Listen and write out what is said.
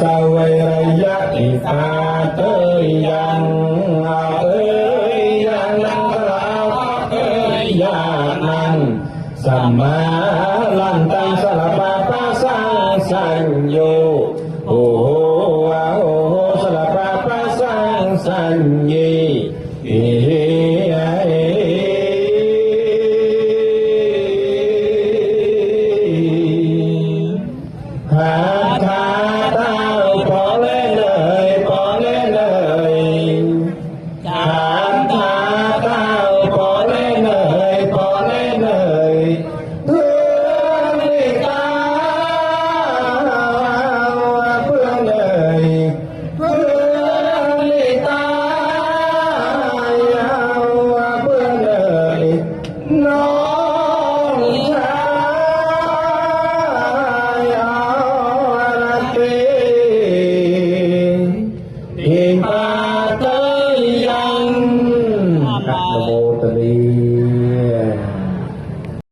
สเวรยะอิตาเตยยังเอ้ยยังนังลาเอ้ยยานังสัมมาลันตังสลับปะสังสัญโยโอโอสลับปะสังสัญญีหาทาเต้าพอเล่นเลยพอเล่นเลยหาทาเต้าพอเล่นเลยพอเล่นเลยเพื่อนไม่ตาเพื่อนเลยเพื่อนไม่ตาเพื่อนเลยน้องชายอิปาเตยังนะโมตัสสะ